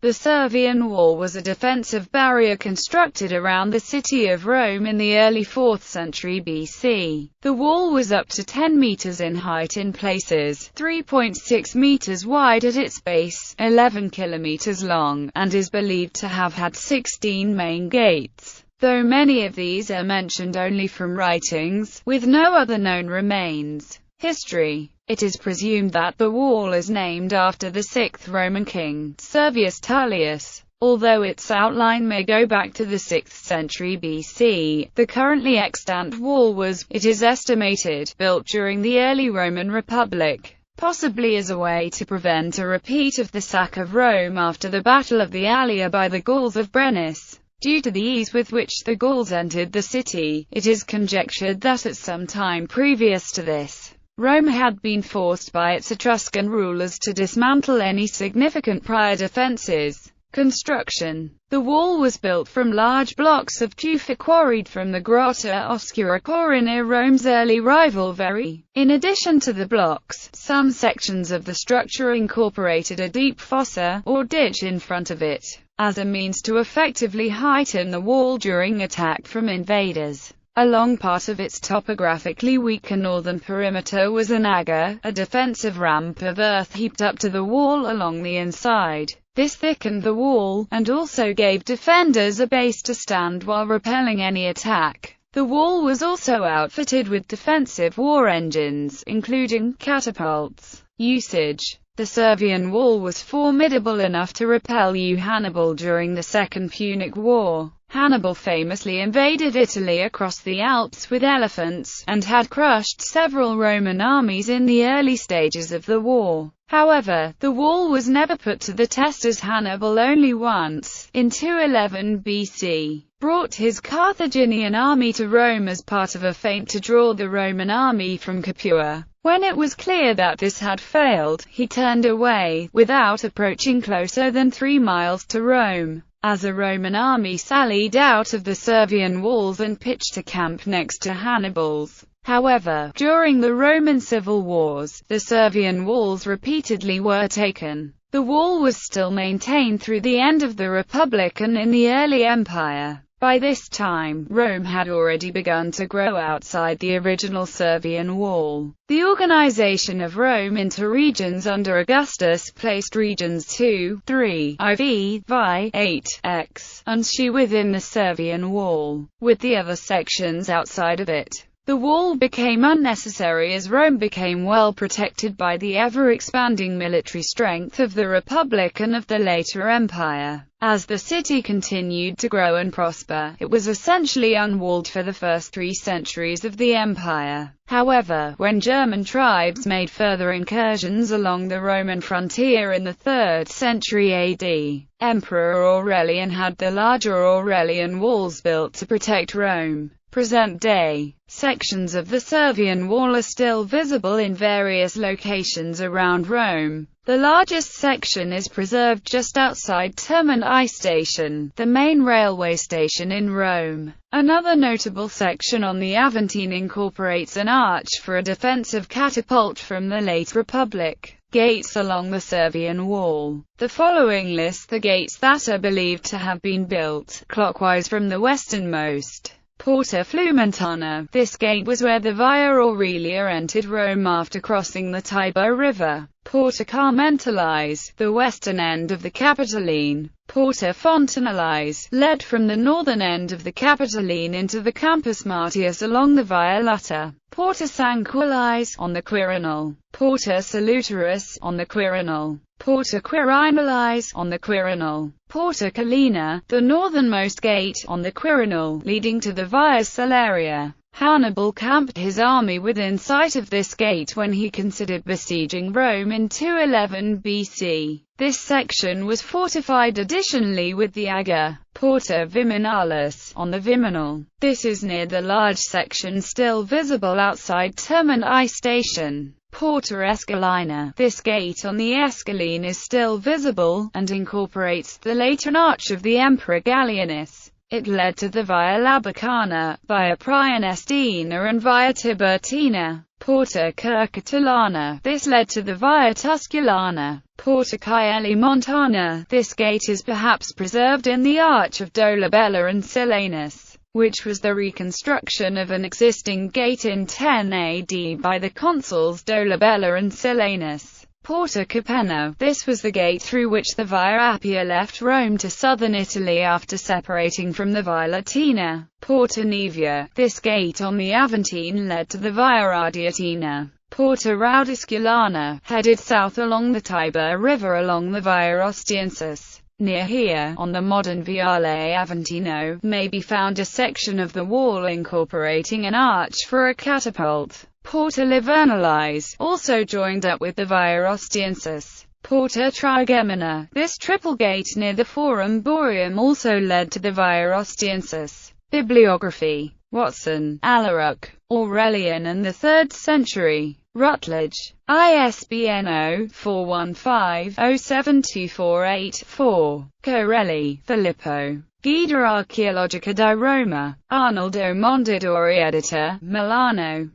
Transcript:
The Servian Wall was a defensive barrier constructed around the city of Rome in the early 4th century BC. The wall was up to 10 meters in height in places, 3.6 meters wide at its base, 11 kilometers long, and is believed to have had 16 main gates, though many of these are mentioned only from writings, with no other known remains. History. It is presumed that the wall is named after the 6th Roman king, Servius Tullius. Although its outline may go back to the 6th century BC, the currently extant wall was, it is estimated, built during the early Roman Republic, possibly as a way to prevent a repeat of the sack of Rome after the Battle of the Allia by the Gauls of Brennus. Due to the ease with which the Gauls entered the city, it is conjectured that at some time previous to this, Rome had been forced by its Etruscan rulers to dismantle any significant prior defences. Construction. The wall was built from large blocks of tufa quarried from the Grotta Oscura near Rome's early rival Verri. In addition to the blocks, some sections of the structure incorporated a deep fossa, or ditch in front of it, as a means to effectively heighten the wall during attack from invaders. Along part of its topographically weaker northern perimeter was an agger, a defensive ramp of earth heaped up to the wall along the inside. This thickened the wall, and also gave defenders a base to stand while repelling any attack. The wall was also outfitted with defensive war engines, including catapults. Usage. The Servian Wall was formidable enough to repel Hannibal during the Second Punic War. Hannibal famously invaded Italy across the Alps with elephants, and had crushed several Roman armies in the early stages of the war. However, the wall was never put to the test, as Hannibal only once, in 211 BC, brought his Carthaginian army to Rome as part of a feint to draw the Roman army from Capua. When it was clear that this had failed, he turned away, without approaching closer than 3 miles to Rome. As a Roman army sallied out of the Servian walls and pitched a camp next to Hannibal's. However, during the Roman civil wars, the Servian walls repeatedly were taken. The wall was still maintained through the end of the Republic and in the early Empire. By this time, Rome had already begun to grow outside the original Servian Wall. The organization of Rome into regions under Augustus placed regions 2, 3, IV, Vi, 8, X, and Xi within the Servian Wall, with the other sections outside of it. The wall became unnecessary as Rome became well protected by the ever-expanding military strength of the Republic and of the later Empire. As the city continued to grow and prosper, it was essentially unwalled for the first 3 centuries of the Empire. However, when German tribes made further incursions along the Roman frontier in the 3rd century AD, Emperor Aurelian had the larger Aurelian Walls built to protect Rome. Present-day sections of the Servian Wall are still visible in various locations around Rome. The largest section is preserved just outside Termini Station, the main railway station in Rome. Another notable section on the Aventine incorporates an arch for a defensive catapult from the late Republic. Gates along the Servian Wall. The following lists the gates that are believed to have been built clockwise from the westernmost. Porta Flumentana. This gate was where the Via Aurelia entered Rome after crossing the Tiber River. Porta Carmentalis, the western end of the Capitoline. Porta Fontanalis, led from the northern end of the Capitoline into the Campus Martius along the Via Lutta. Porta Sanquilis, on the Quirinal. Porta Salutaris, on the Quirinal. Porta Quirinalis, on the Quirinal. Porta Collina, the northernmost gate, on the Quirinal, leading to the Via Salaria. Hannibal camped his army within sight of this gate when he considered besieging Rome in 211 BC. This section was fortified additionally with the agger, Porta Viminalis, on the Viminal. This is near the large section still visible outside Termini Station. Porta Escalina. This gate on the Escaline is still visible, and incorporates the later arch of the Emperor Gallienus. It led to the Via Labicana, Via Praenestina and Via Tiburtina, Porta Circitulana. This led to the Via Tusculana, Porta Caeli Montana. This gate is perhaps preserved in the Arch of Dolabella and Silanus, which was the reconstruction of an existing gate in 10 AD by the consuls Dolabella and Silanus. Porta Capena. This was the gate through which the Via Appia left Rome to southern Italy after separating from the Via Latina. Porta Nevia. This gate on the Aventine led to the Via Radiatina. Porta Raudisculana, headed south along the Tiber River along the Via Ostiensis. Near here, on the modern Viale Aventino, may be found a section of the wall incorporating an arch for a catapult. Porta Livernalis, also joined up with the Via Ostiensis. Porta Trigemina. This triple gate near the Forum Boarium also led to the Via Ostiensis. Bibliography. Watson, Alaric, Aurelian and the 3rd century. Rutledge. ISBN 0-415-07248-4. Corelli, Filippo. Guida Archeologica di Roma. Arnoldo Mondadori, editor, Milano.